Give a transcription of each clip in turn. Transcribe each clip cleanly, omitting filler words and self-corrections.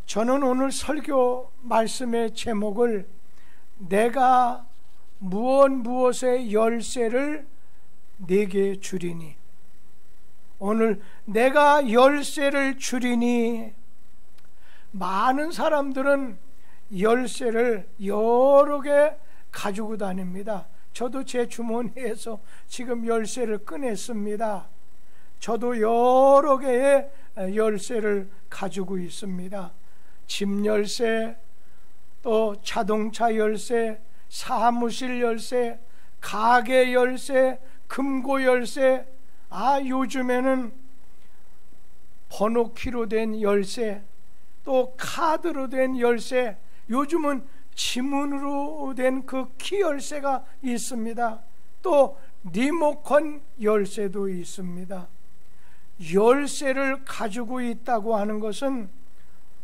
저는 오늘 설교 말씀의 제목을 내가 무엇의 열쇠를 네게 주리니, 오늘 내가 열쇠를 주리니. 많은 사람들은 열쇠를 여러 개 가지고 다닙니다. 저도 제 주머니에서 지금 열쇠를 꺼냈습니다. 저도 여러 개의 열쇠를 가지고 있습니다. 집 열쇠, 또 자동차 열쇠, 사무실 열쇠, 가게 열쇠, 금고 열쇠, 요즘에는 번호키로 된 열쇠, 또 카드로 된 열쇠, 요즘은 지문으로 된 그 키 열쇠가 있습니다. 또 리모컨 열쇠도 있습니다. 열쇠를 가지고 있다고 하는 것은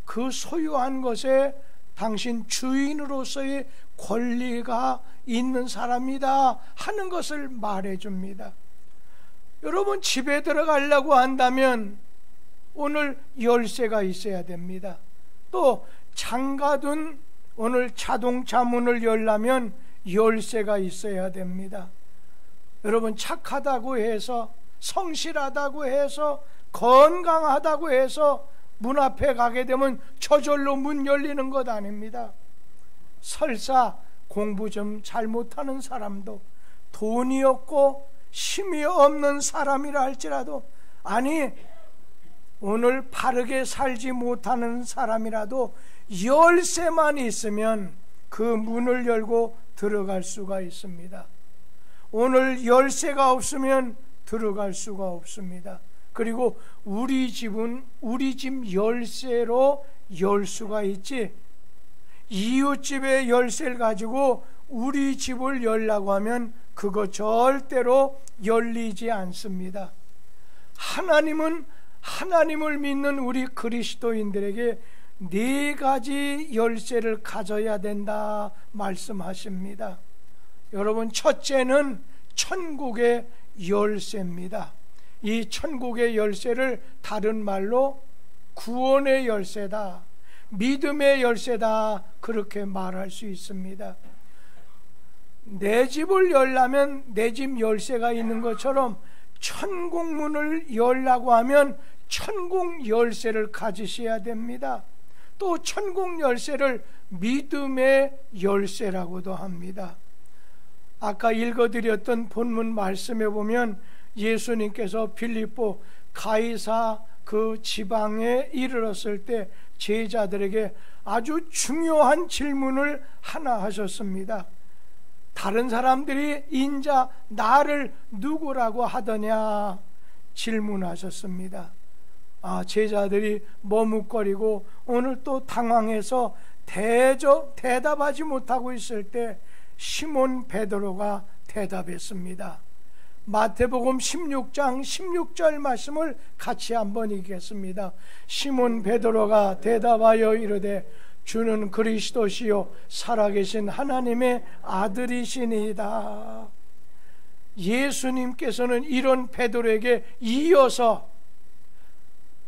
그 소유한 것에 당신 주인으로서의 권리가 있는 사람이다 하는 것을 말해줍니다. 여러분, 집에 들어가려고 한다면 오늘 열쇠가 있어야 됩니다. 또 잠가둔 오늘 자동차 문을 열려면 열쇠가 있어야 됩니다. 여러분, 착하다고 해서, 성실하다고 해서, 건강하다고 해서 문 앞에 가게 되면 저절로 문 열리는 것 아닙니다. 설사 공부 좀 잘못하는 사람도, 돈이 없고 힘이 없는 사람이라 할지라도, 아니 오늘 바르게 살지 못하는 사람이라도 열쇠만 있으면 그 문을 열고 들어갈 수가 있습니다. 오늘 열쇠가 없으면 들어갈 수가 없습니다. 그리고 우리 집은 우리 집 열쇠로 열 수가 있지, 이웃집의 열쇠를 가지고 우리 집을 열라고 하면 그거 절대로 열리지 않습니다. 하나님은 하나님을 믿는 우리 그리스도인들에게 네 가지 열쇠를 가져야 된다 말씀하십니다. 여러분, 첫째는 천국의 열쇠입니다. 이 천국의 열쇠를 다른 말로 구원의 열쇠다, 믿음의 열쇠다, 그렇게 말할 수 있습니다. 내 집을 열려면 내 집 열쇠가 있는 것처럼 천국 문을 열라고 하면 천국 열쇠를 가지셔야 됩니다. 또 천국 열쇠를 믿음의 열쇠라고도 합니다. 아까 읽어드렸던 본문 말씀에 보면 예수님께서 빌립보 가이사 그 지방에 이르렀을 때 제자들에게 아주 중요한 질문을 하나 하셨습니다. 다른 사람들이 인자 나를 누구라고 하더냐 질문하셨습니다. 제자들이 머뭇거리고 오늘 또 당황해서 대답하지 못하고 있을 때 시몬 베드로가 대답했습니다. 마태복음 16장 16절 말씀을 같이 한번 읽겠습니다. 시몬 베드로가 대답하여 이르되 주는 그리스도시요 살아계신 하나님의 아들이시니이다. 예수님께서는 이런 베드로에게 이어서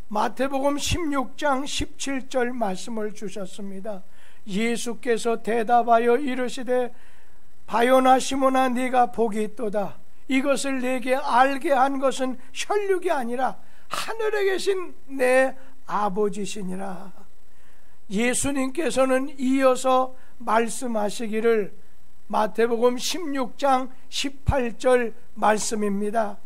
마태복음 16장 17절 말씀을 주셨습니다. 예수께서 대답하여 이르시되 바요나 시몬아 네가 복이 있도다. 이것을 내게 알게 한 것은 혈육이 아니라 하늘에 계신 내 아버지시니라. 예수님께서는 이어서 말씀하시기를 마태복음 16장 18절 말씀입니다.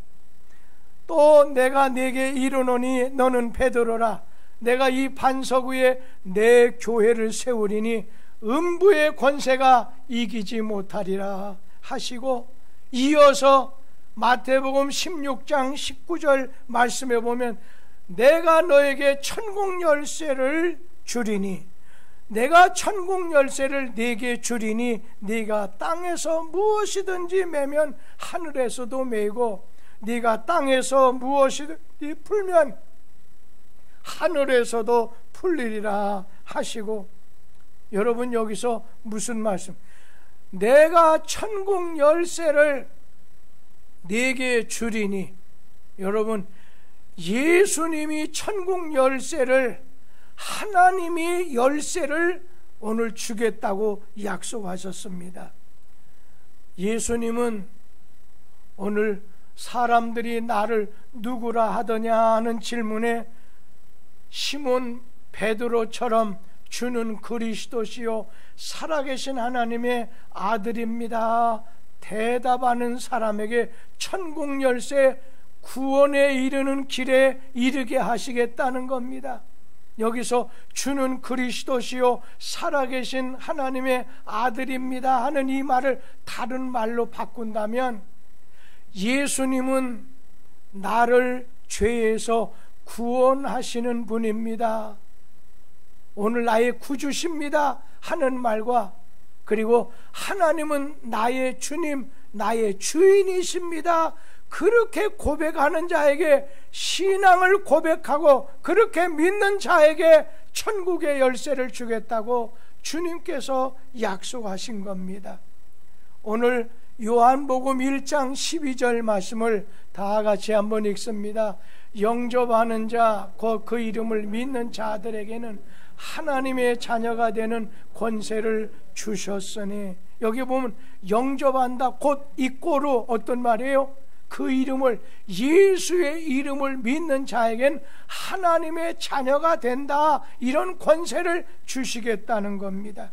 또 내가 네게 이르노니 너는 베드로라. 내가 이 반석 위에 내 교회를 세우리니 음부의 권세가 이기지 못하리라 하시고, 이어서 마태복음 16장 19절 말씀에 보면 내가 너에게 천국 열쇠를 주리니, 내가 천국 열쇠를 네게 주리니 네가 땅에서 무엇이든지 매면 하늘에서도 매고 네가 땅에서 무엇이든지 풀면 하늘에서도 풀리리라 하시고, 여러분 여기서 무슨 말씀? 내가 천국 열쇠를 네게 주리니, 여러분 예수님이 천국 열쇠를 하나님이 열쇠를 오늘 주겠다고 약속하셨습니다. 예수님은 오늘 사람들이 나를 누구라 하더냐 하는 질문에 시몬 베드로처럼 주는 그리스도시요 살아계신 하나님의 아들입니다 대답하는 사람에게 천국 열쇠, 구원에 이르는 길에 이르게 하시겠다는 겁니다. 여기서 주는 그리스도시요 살아계신 하나님의 아들입니다 하는 이 말을 다른 말로 바꾼다면, 예수님은 나를 죄에서 구원하시는 분입니다, 오늘 나의 구주십니다 하는 말과, 그리고 하나님은 나의 주님, 나의 주인이십니다, 그렇게 고백하는 자에게, 신앙을 고백하고 그렇게 믿는 자에게 천국의 열쇠를 주겠다고 주님께서 약속하신 겁니다. 오늘 요한복음 1장 12절 말씀을 다 같이 한번 읽습니다. 영접하는 자, 그 이름을 믿는 자들에게는 하나님의 자녀가 되는 권세를 주셨으니, 여기 보면 영접한다 곧 이꼬로 어떤 말이에요? 그 이름을, 예수의 이름을 믿는 자에겐 하나님의 자녀가 된다, 이런 권세를 주시겠다는 겁니다.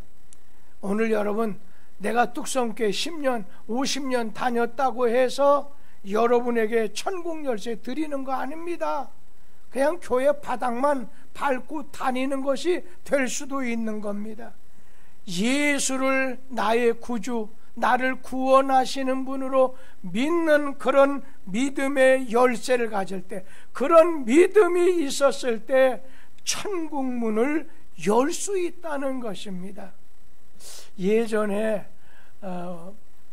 오늘 여러분, 내가 뚝섬교회 10년 50년 다녔다고 해서 여러분에게 천국 열쇠 드리는 거 아닙니다. 그냥 교회 바닥만 밟고 다니는 것이 될 수도 있는 겁니다. 예수를 나의 구주, 나를 구원하시는 분으로 믿는 그런 믿음의 열쇠를 가질 때, 그런 믿음이 있었을 때 천국 문을 열 수 있다는 것입니다. 예전에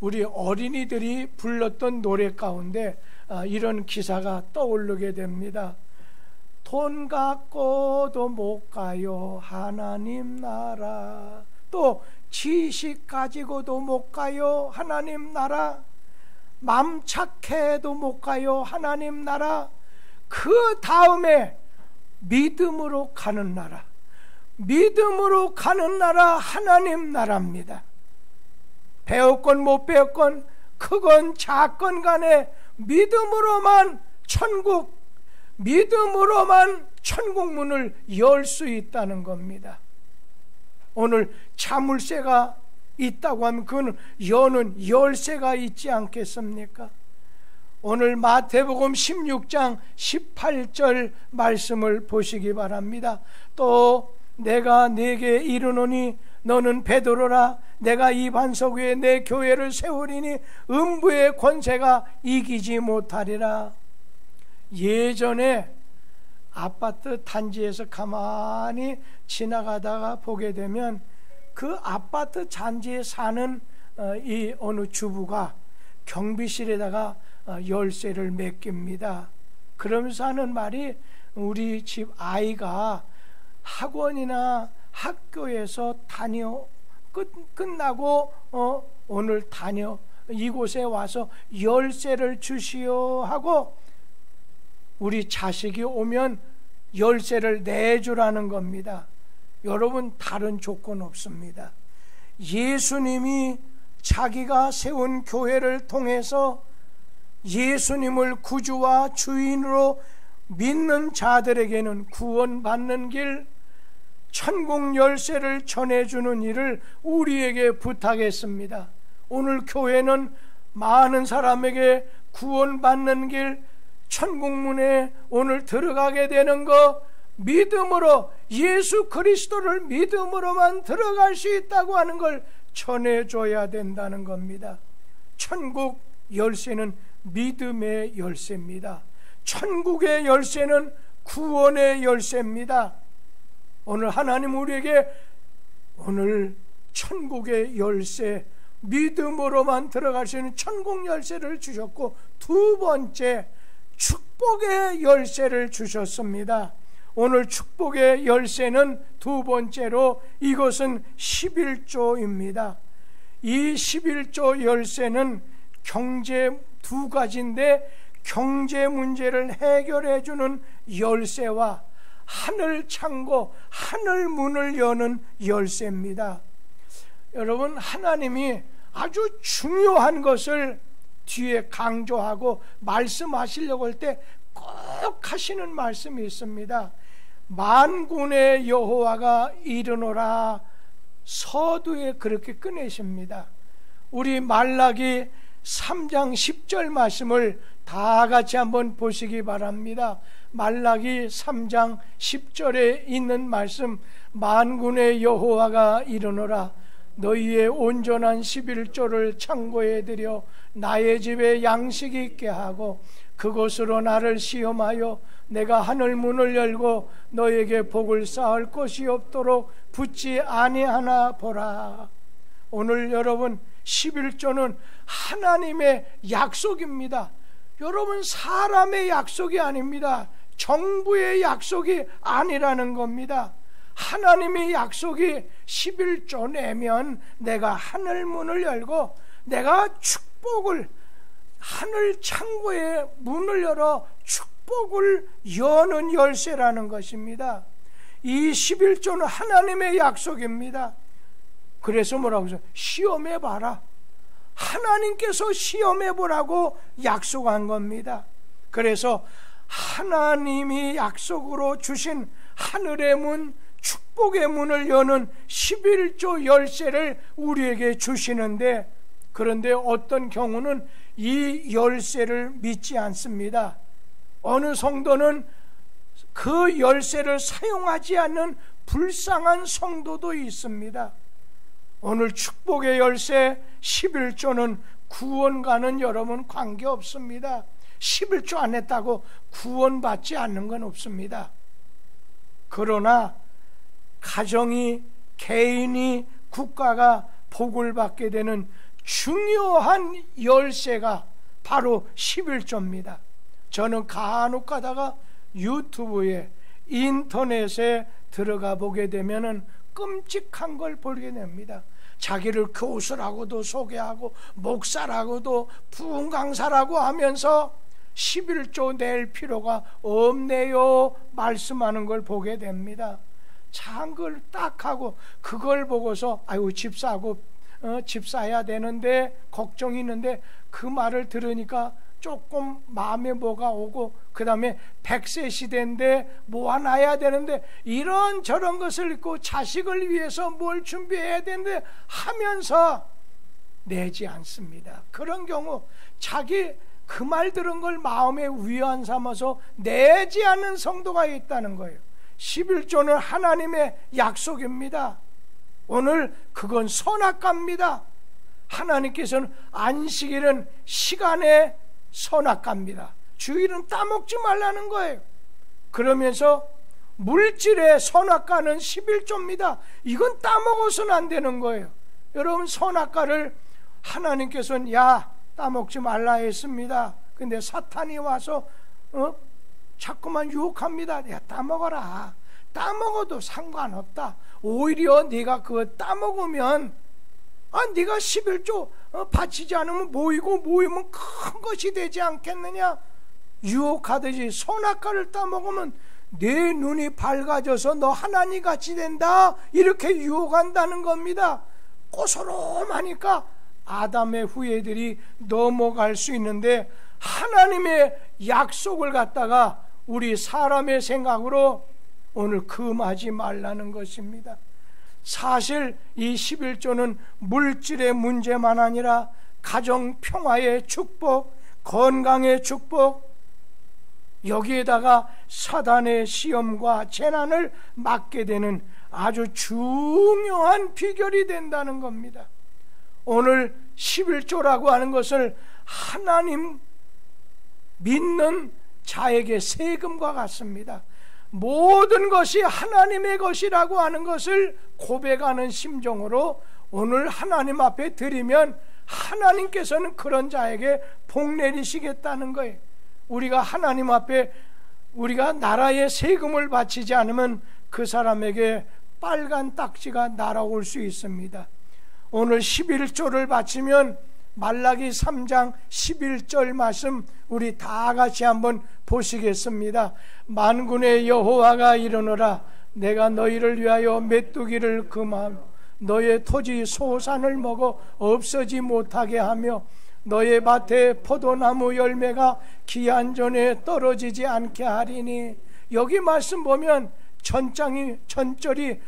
우리 어린이들이 불렀던 노래 가운데 이런 기사가 떠오르게 됩니다. 돈 갖고도 못 가요 하나님 나라, 또 지식 가지고도 못 가요 하나님 나라, 맘 착해도 못 가요 하나님 나라, 그 다음에 믿음으로 가는 나라, 믿음으로 가는 나라 하나님 나라입니다. 배웠건 못 배웠건, 크건 작건 간에 믿음으로만 천국, 믿음으로만 천국 문을 열 수 있다는 겁니다. 오늘 자물쇠가 있다고 하면 그는 여는 열쇠가 있지 않겠습니까? 오늘 마태복음 16장 18절 말씀을 보시기 바랍니다. 또 내가 네게 이르노니 너는 베드로라, 내가 이 반석 위에 내 교회를 세우리니 음부의 권세가 이기지 못하리라. 예전에 아파트 단지에서 가만히 지나가다가 보게 되면 그 아파트 단지에 사는 이 어느 주부가 경비실에다가 열쇠를 맡깁니다. 그러면서 하는 말이, 우리 집 아이가 학원이나 학교에서 끝나고 오늘 이곳에 와서 열쇠를 주시오 하고 우리 자식이 오면 열쇠를 내주라는 겁니다. 여러분, 다른 조건 없습니다. 예수님이 자기가 세운 교회를 통해서 예수님을 구주와 주인으로 믿는 자들에게는 구원받는 길, 천국 열쇠를 전해주는 일을 우리에게 부탁했습니다. 오늘 교회는 많은 사람에게 구원받는 길, 천국문에 오늘 들어가게 되는 거 믿음으로, 예수 그리스도를 믿음으로만 들어갈 수 있다고 하는 걸 전해줘야 된다는 겁니다. 천국 열쇠는 믿음의 열쇠입니다. 천국의 열쇠는 구원의 열쇠입니다. 오늘 하나님 우리에게 오늘 천국의 열쇠, 믿음으로만 들어갈 수 있는 천국 열쇠를 주셨고, 두 번째 축복의 열쇠를 주셨습니다. 오늘 축복의 열쇠는 두 번째로 이것은 11조입니다. 이 11조 열쇠는 경제 두 가지인데, 경제 문제를 해결해 주는 열쇠와 하늘 창고, 하늘 문을 여는 열쇠입니다. 여러분, 하나님이 아주 중요한 것을 뒤에 강조하고 말씀하시려고 할 때 꼭 하시는 말씀이 있습니다. 만군의 여호와가 이르노라. 서두에 그렇게 꺼내십니다. 우리 말라기 3장 10절 말씀을 다 같이 한번 보시기 바랍니다. 말라기 3장 10절에 있는 말씀, 만군의 여호와가 이르노라. 너희의 온전한 11조를 창고에 들여 나의 집에 양식이 있게 하고 그곳으로 나를 시험하여 내가 하늘 문을 열고 너에게 복을 쌓을 것이 없도록 붙지 아니하나 보라. 오늘 여러분, 11조는 하나님의 약속입니다. 여러분, 사람의 약속이 아닙니다. 정부의 약속이 아니라는 겁니다. 하나님의 약속이 11조 내면 내가 하늘 문을 열고 내가 축복을, 하늘 창고에 문을 열어 축복을 여는 열쇠라는 것입니다. 이 11조는 하나님의 약속입니다. 그래서 뭐라고 해서 시험해 봐라. 하나님께서 시험해 보라고 약속한 겁니다. 그래서 하나님이 약속으로 주신 하늘의 문, 축복의 문을 여는 11조 열쇠를 우리에게 주시는데, 그런데 어떤 경우는 이 열쇠를 믿지 않습니다. 어느 성도는 그 열쇠를 사용하지 않는 불쌍한 성도도 있습니다. 오늘 축복의 열쇠 11조는 구원과는 여러분 관계없습니다. 11조 안 했다고 구원받지 않는 건 없습니다. 그러나 가정이, 개인이, 국가가 복을 받게 되는 중요한 열쇠가 바로 11조입니다. 저는 간혹 가다가 유튜브에, 인터넷에 들어가 보게 되면은 끔찍한 걸 보게 됩니다. 자기를 교수라고도 소개하고 목사라고도 부흥 강사라고 하면서 11조 낼 필요가 없네요 말씀하는 걸 보게 됩니다. 참 그걸 딱 하고 그걸 보고서 아유 집 사고 집 사야 되는데 걱정이 있는데 그 말을 들으니까 조금 마음에 뭐가 오고, 그 다음에 100세 시대인데 모아놔야 되는데 이런 저런 것을 읽고 자식을 위해서 뭘 준비해야 되는데 하면서 내지 않습니다. 그런 경우 자기 그 말 들은 걸 마음에 위안 삼아서 내지 않는 성도가 있다는 거예요. 11조는 하나님의 약속입니다. 오늘 그건 선악과입니다. 하나님께서는 안식일은 시간의 선악과입니다. 주일은 따먹지 말라는 거예요. 그러면서 물질의 선악과는 11조입니다. 이건 따먹어서는 안 되는 거예요. 여러분, 선악과를 하나님께서는 야 따먹지 말라 했습니다. 근데 사탄이 와서 자꾸만 유혹합니다. 야 따먹어라. 따먹어도 상관없다. 오히려 네가 그거 따먹으면 네가 11조 바치지 않으면 모이면 큰 것이 되지 않겠느냐. 유혹하듯이 선악과를 따먹으면 내 눈이 밝아져서 너 하나님 같이 된다 이렇게 유혹한다는 겁니다. 꼬소롬하니까 아담의 후예들이 넘어갈 수 있는데 하나님의 약속을 갖다가 우리 사람의 생각으로 오늘 금하지 말라는 것입니다. 사실 이 11조는 물질의 문제만 아니라 가정 평화의 축복, 건강의 축복, 여기에다가 사단의 시험과 재난을 막게 되는 아주 중요한 비결이 된다는 겁니다. 오늘 11조라고 하는 것을 하나님 믿는 자에게 세금과 같습니다. 모든 것이 하나님의 것이라고 하는 것을 고백하는 심정으로 오늘 하나님 앞에 드리면 하나님께서는 그런 자에게 복 내리시겠다는 거예요. 우리가 하나님 앞에 우리가 나라의 세금을 바치지 않으면 그 사람에게 빨간 딱지가 날아올 수 있습니다. 오늘 11조를 바치면 말라기 3장 11절 말씀 우리 다 같이 한번 보시겠습니다. 만군의 여호와가 이르노라. 내가 너희를 위하여 메뚜기를 금하며 너의 토지 소산을 먹어 없어지 못하게 하며 너의 밭에 포도나무 열매가 기한전에 떨어지지 않게 하리니. 여기 말씀 보면 전절이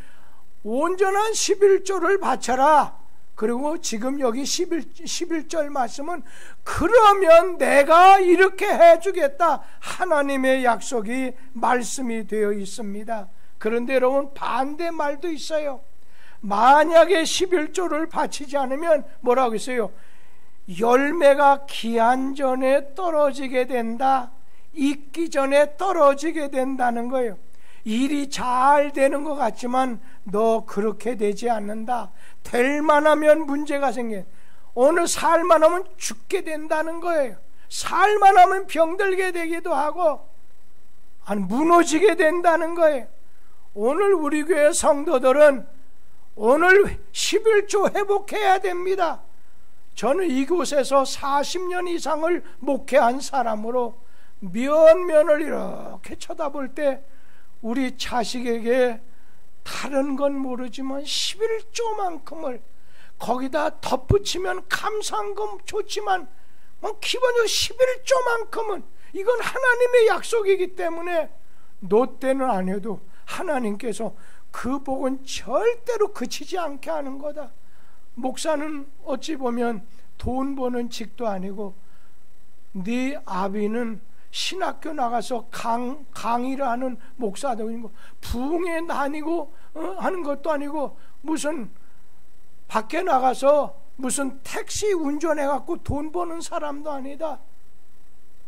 온전한 11조를 바쳐라. 그리고 지금 여기 11절 말씀은 그러면 내가 이렇게 해주겠다, 하나님의 약속이 말씀이 되어 있습니다. 그런데 여러분, 반대 말도 있어요. 만약에 11조를 바치지 않으면 뭐라고 했어요? 열매가 기한 전에 떨어지게 된다, 익기 전에 떨어지게 된다는 거예요. 일이 잘 되는 것 같지만 너 그렇게 되지 않는다. 될 만하면 문제가 생겨. 오늘 살만 하면 죽게 된다는 거예요. 살만 하면 병들게 되기도 하고 무너지게 된다는 거예요. 오늘 우리 교회 성도들은 오늘 11조 회복해야 됩니다. 저는 이곳에서 40년 이상을 목회한 사람으로 면면을 이렇게 쳐다볼 때 우리 자식에게 다른 건 모르지만 11조만큼을 거기다 덧붙이면 감사한 건 좋지만 기본적으로 11조만큼은 이건 하나님의 약속이기 때문에 너 때는 안 해도 하나님께서 그 복은 절대로 그치지 않게 하는 거다. 목사는 어찌 보면 돈 버는 직도 아니고 네 아비는 신학교 나가서 강의를 하는 목사도 아니고 부흥회 다니고 하는 것도 아니고 무슨 밖에 나가서 무슨 택시 운전해갖고 돈 버는 사람도 아니다.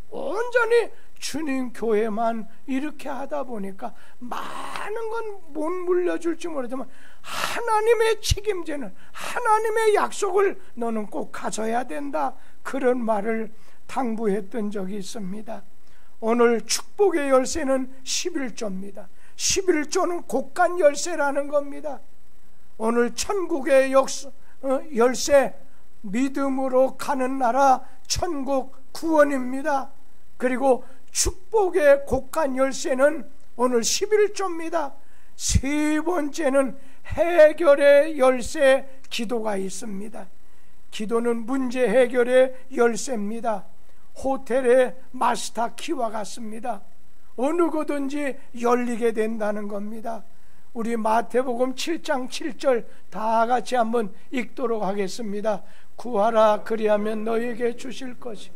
온전히 주님 교회만 이렇게 하다 보니까 많은 건 못 물려줄지 모르지만 하나님의 책임제는 하나님의 약속을 너는 꼭 가져야 된다, 그런 말을 당부했던 적이 있습니다. 오늘 축복의 열쇠는 11조입니다. 11조는 곡간 열쇠라는 겁니다. 오늘 천국의 열쇠, 믿음으로 가는 나라 천국 구원입니다. 그리고 축복의 곡간 열쇠는 오늘 11조입니다. 세 번째는 해결의 열쇠, 기도가 있습니다. 기도는 문제 해결의 열쇠입니다. 호텔의 마스터 키와 같습니다. 어느 거든지 열리게 된다는 겁니다. 우리 마태복음 7장 7절 다 같이 한번 읽도록 하겠습니다. 구하라 그리하면 너에게 주실 것이,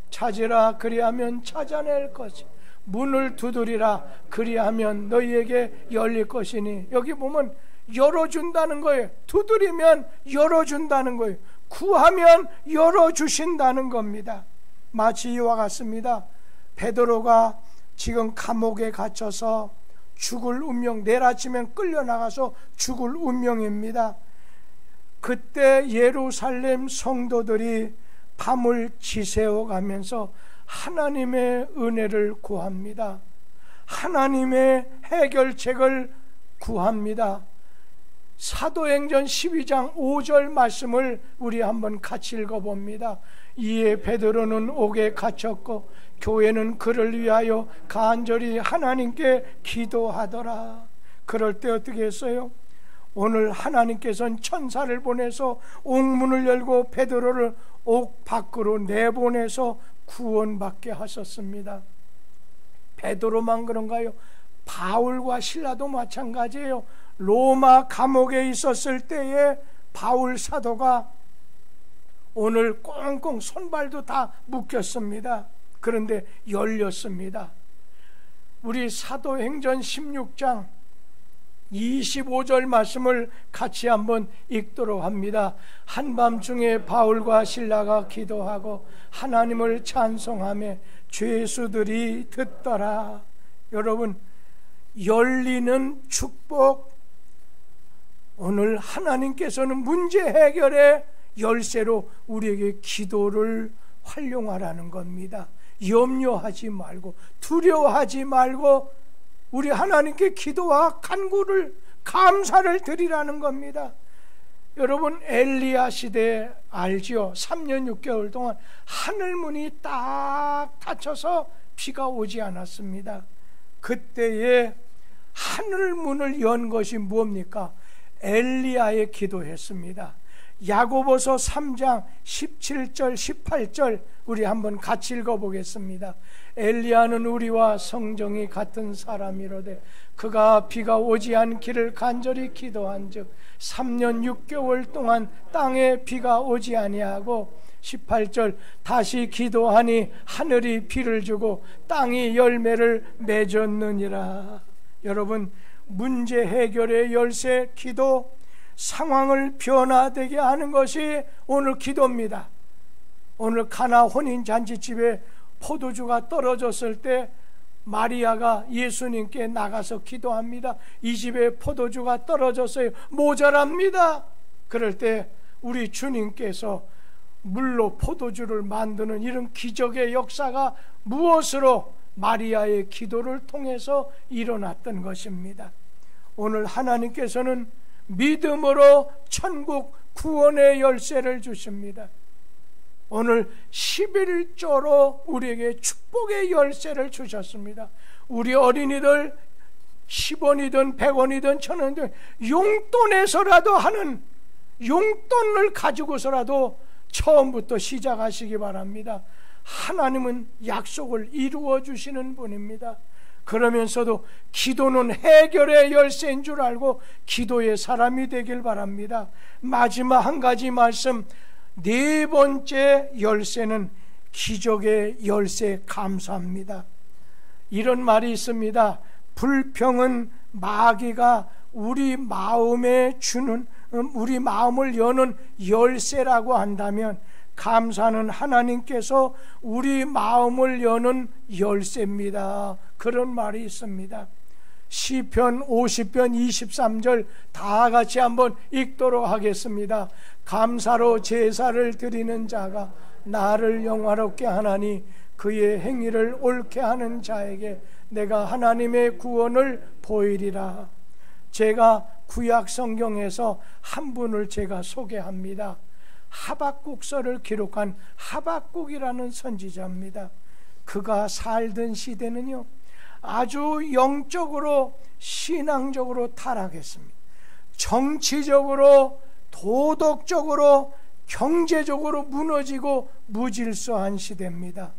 찾으라 그리하면 찾아낼 것이, 문을 두드리라 그리하면 너희에게 열릴 것이니. 여기 보면 열어준다는 거예요. 두드리면 열어준다는 거예요. 구하면 열어주신다는 겁니다. 마치 이와 같습니다. 베드로가 지금 감옥에 갇혀서 죽을 운명, 내일 아침엔 끌려나가서 죽을 운명입니다. 그때 예루살렘 성도들이 밤을 지새워 가면서 하나님의 은혜를 구합니다. 하나님의 해결책을 구합니다. 사도행전 12장 5절 말씀을 우리 한번 같이 읽어봅니다. 이에 베드로는 옥에 갇혔고 교회는 그를 위하여 간절히 하나님께 기도하더라. 그럴 때 어떻게 했어요? 오늘 하나님께서는 천사를 보내서 옥문을 열고 베드로를 옥 밖으로 내보내서 구원받게 하셨습니다. 베드로만 그런가요? 바울과 실라도 마찬가지예요. 로마 감옥에 있었을 때에 바울 사도가 오늘 꽁꽁 손발도 다 묶였습니다. 그런데 열렸습니다. 우리 사도행전 16장 25절 말씀을 같이 한번 읽도록 합니다. 한밤중에 바울과 실라가 기도하고 하나님을 찬송하며 죄수들이 듣더라. 여러분, 열리는 축복, 오늘 하나님께서는 문제 해결의 열쇠로 우리에게 기도를 활용하라는 겁니다. 염려하지 말고 두려워하지 말고 우리 하나님께 기도와 간구를, 감사를 드리라는 겁니다. 여러분 엘리야 시대 알지요? 3년 6개월 동안 하늘문이 딱 닫혀서 비가 오지 않았습니다. 그때에 하늘문을 연 것이 무엇입니까? 엘리야의 기도했습니다. 야고보서 3장 17절 18절 우리 한번 같이 읽어보겠습니다. 엘리야는 우리와 성정이 같은 사람이로되 그가 비가 오지 않기를 간절히 기도한즉 3년 6개월 동안 땅에 비가 오지 아니하고 18절 다시 기도하니 하늘이 비를 주고 땅이 열매를 맺었느니라. 여러분, 문제 해결의 열쇠 기도, 상황을 변화되게 하는 것이 오늘 기도입니다. 오늘 가나 혼인잔치집에 포도주가 떨어졌을 때 마리아가 예수님께 나가서 기도합니다. 이 집에 포도주가 떨어졌어요. 모자랍니다. 그럴 때 우리 주님께서 물로 포도주를 만드는 이런 기적의 역사가 무엇으로? 마리아의 기도를 통해서 일어났던 것입니다. 오늘 하나님께서는 믿음으로 천국 구원의 열쇠를 주십니다. 오늘 11조로 우리에게 축복의 열쇠를 주셨습니다. 우리 어린이들 10원이든 100원이든 1000원이든 용돈에서라도 하는, 용돈을 가지고서라도 처음부터 시작하시기 바랍니다. 하나님은 약속을 이루어 주시는 분입니다. 그러면서도 기도는 해결의 열쇠인 줄 알고 기도의 사람이 되길 바랍니다. 마지막 한 가지 말씀, 네 번째 열쇠는 기적의 열쇠, 감사합니다. 이런 말이 있습니다. 불평은 마귀가 우리 마음에 주는, 우리 마음을 여는 열쇠라고 한다면 감사는 하나님께서 우리 마음을 여는 열쇠입니다. 그런 말이 있습니다. 시편 50편 23절 다 같이 한번 읽도록 하겠습니다. 감사로 제사를 드리는 자가 나를 영화롭게 하나니 그의 행위를 옳게 하는 자에게 내가 하나님의 구원을 보이리라. 제가 구약 성경에서 한 분을 제가 소개합니다. 하박국서를 기록한 하박국이라는 선지자입니다. 그가 살던 시대는요, 아주 영적으로 신앙적으로 타락했습니다. 정치적으로, 도덕적으로, 경제적으로 무너지고 무질서한 시대입니다.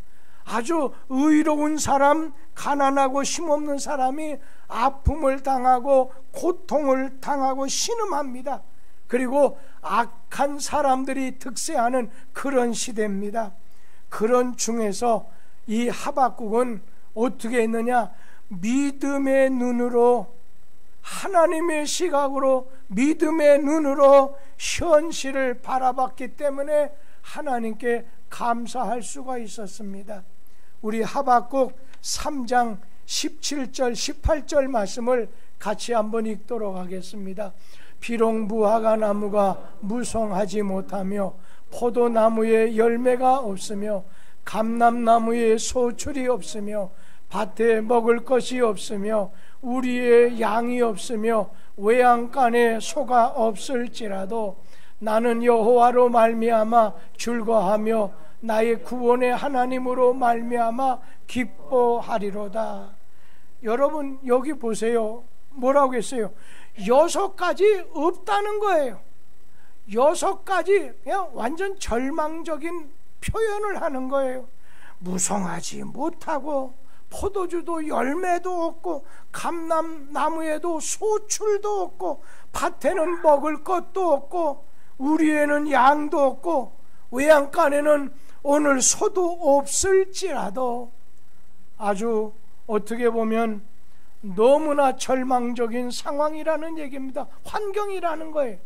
아주 의로운 사람, 가난하고 힘없는 사람이 아픔을 당하고 고통을 당하고 신음합니다. 그리고 악한 사람들이 득세하는 그런 시대입니다. 그런 중에서 이 하박국은 어떻게 했느냐? 믿음의 눈으로, 하나님의 시각으로, 믿음의 눈으로 현실을 바라봤기 때문에 하나님께 감사할 수가 있었습니다. 우리 하박국 3장 17절 18절 말씀을 같이 한번 읽도록 하겠습니다. 비록 무화과 나무가 무성하지 못하며 포도나무에 열매가 없으며 감람나무에 소출이 없으며 밭에 먹을 것이 없으며 우리의 양이 없으며 외양간에 소가 없을지라도 나는 여호와로 말미암아 즐거하며 나의 구원의 하나님으로 말미암아 기뻐하리로다. 여러분 여기 보세요. 뭐라고 했어요? 6가지 없다는 거예요. 6가지 그냥 완전 절망적인 표현을 하는 거예요. 무성하지 못하고 포도주도 열매도 없고 감람나무에도 소출도 없고 밭에는 먹을 것도 없고 우리에는 양도 없고 외양간에는 오늘 소도 없을지라도 아주 어떻게 보면 너무나 절망적인 상황이라는 얘기입니다. 환경이라는 거예요.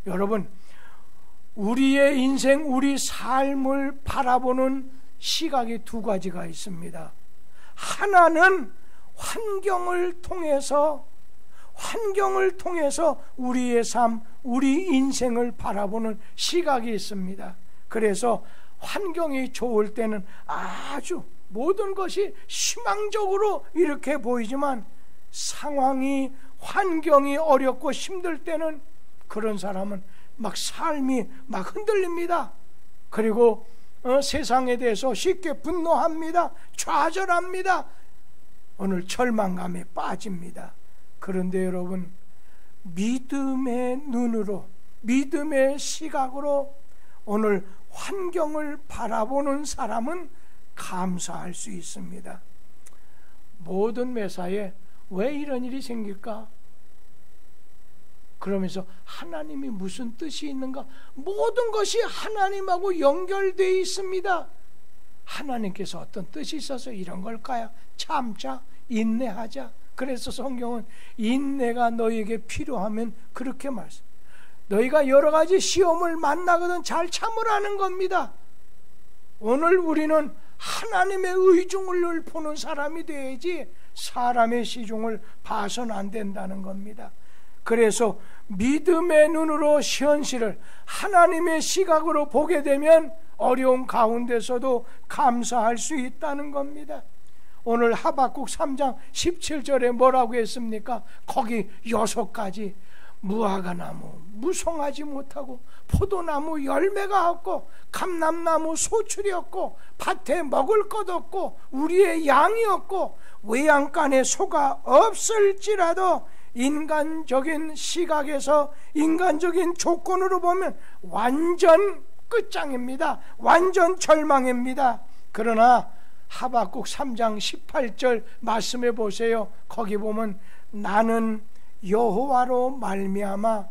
여러분, 우리의 인생, 우리 삶을 바라보는 시각이 2가지가 있습니다. 하나는 환경을 통해서 우리의 삶, 우리 인생을 바라보는 시각이 있습니다. 그래서 환경이 좋을 때는 아주 모든 것이 희망적으로 이렇게 보이지만 상황이, 환경이 어렵고 힘들 때는 그런 사람은 막 삶이 막 흔들립니다. 그리고 세상에 대해서 쉽게 분노합니다. 좌절합니다. 오늘 절망감에 빠집니다. 그런데 여러분, 믿음의 눈으로, 믿음의 시각으로 오늘 환경을 바라보는 사람은 감사할 수 있습니다. 모든 매사에 왜 이런 일이 생길까? 그러면서 하나님이 무슨 뜻이 있는가? 모든 것이 하나님하고 연결되어 있습니다. 하나님께서 어떤 뜻이 있어서 이런 걸까요? 참자, 인내하자. 그래서 성경은 인내가 너희에게 필요하면 그렇게 말씀. 너희가 여러 가지 시험을 만나거든 잘 참으라는 겁니다. 오늘 우리는 하나님의 의중을 보는 사람이 돼야지 사람의 시중을 봐서는 안 된다는 겁니다. 그래서 믿음의 눈으로 현실을 하나님의 시각으로 보게 되면 어려운 가운데서도 감사할 수 있다는 겁니다. 오늘 하박국 3장 17절에 뭐라고 했습니까? 거기 6가지 무화과나무 무성하지 못하고 포도나무 열매가 없고 감람나무 소출이 없고 밭에 먹을 것 없고 우리의 양이 없고 외양간에 소가 없을지라도 인간적인 시각에서 인간적인 조건으로 보면 완전 끝장입니다. 완전 절망입니다. 그러나 하박국 3장 18절 말씀해 보세요. 거기 보면 나는 여호와로 말미암아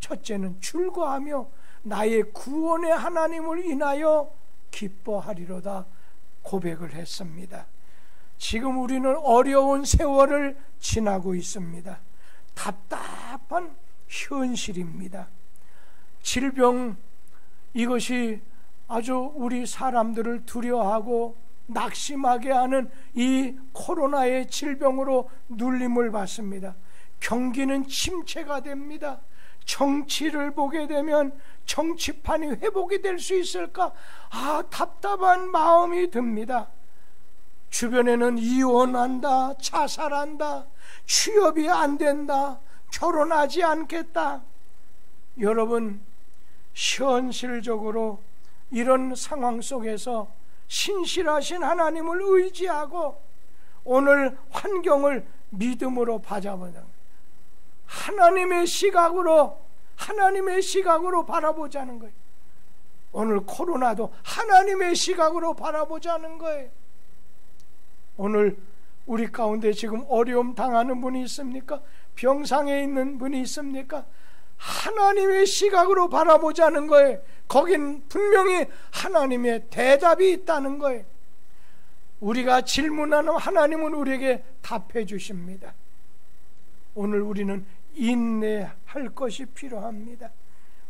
첫째는 즐거하며 나의 구원의 하나님을 인하여 기뻐하리로다 고백을 했습니다. 지금 우리는 어려운 세월을 지나고 있습니다. 답답한 현실입니다. 질병, 이것이 아주 우리 사람들을 두려워하고 낙심하게 하는 이 코로나의 질병으로 눌림을 받습니다. 경기는 침체가 됩니다. 정치를 보게 되면 정치판이 회복이 될 수 있을까? 답답한 마음이 듭니다. 주변에는 이혼한다, 자살한다, 취업이 안 된다, 결혼하지 않겠다. 여러분, 현실적으로 이런 상황 속에서 신실하신 하나님을 의지하고 오늘 환경을 믿음으로 바라보는 하나님의 시각으로 바라보자는 거예요. 오늘 코로나도 하나님의 시각으로 바라보자는 거예요. 오늘 우리 가운데 지금 어려움 당하는 분이 있습니까? 병상에 있는 분이 있습니까? 하나님의 시각으로 바라보자는 거예요. 거긴 분명히 하나님의 대답이 있다는 거예요. 우리가 질문하는 하나님은 우리에게 답해 주십니다. 오늘 우리는 인내할 것이 필요합니다.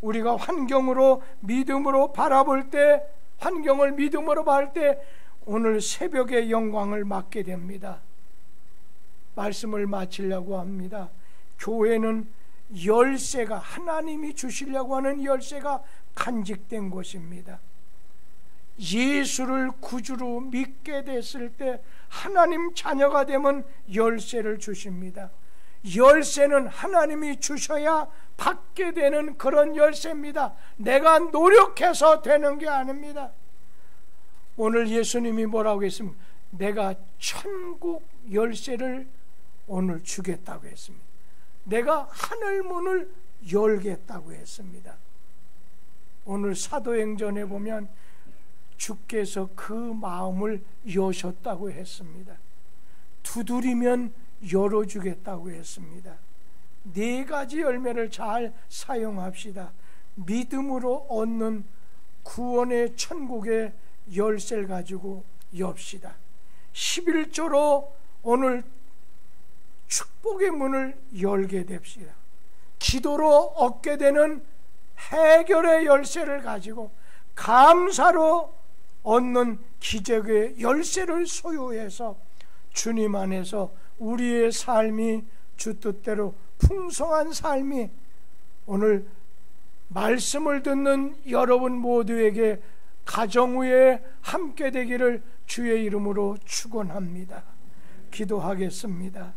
우리가 환경으로 믿음으로 바라볼 때, 환경을 믿음으로 바라볼 때 오늘 새벽의 영광을 맞게 됩니다. 말씀을 마치려고 합니다. 교회는 열쇠가, 하나님이 주시려고 하는 열쇠가 간직된 곳입니다. 예수를 구주로 믿게 됐을 때 하나님 자녀가 되면 열쇠를 주십니다. 열쇠는 하나님이 주셔야 받게 되는 그런 열쇠입니다. 내가 노력해서 되는 게 아닙니다. 오늘 예수님이 뭐라고 했습니까? 내가 천국 열쇠를 오늘 주겠다고 했습니다. 내가 하늘문을 열겠다고 했습니다. 오늘 사도행전에 보면 주께서 그 마음을 여셨다고 했습니다. 두드리면 열어주겠다고 했습니다. 4가지 열매를 잘 사용합시다. 믿음으로 얻는 구원의 천국의 열쇠를 가지고 엽시다. 11조로 오늘 축복의 문을 열게 됩시다. 기도로 얻게 되는 해결의 열쇠를 가지고 감사로 얻는 기적의 열쇠를 소유해서 주님 안에서 우리의 삶이 주 뜻대로 풍성한 삶이 오늘 말씀을 듣는 여러분 모두에게 가정 후에 함께 되기를 주의 이름으로 축원합니다. 기도하겠습니다.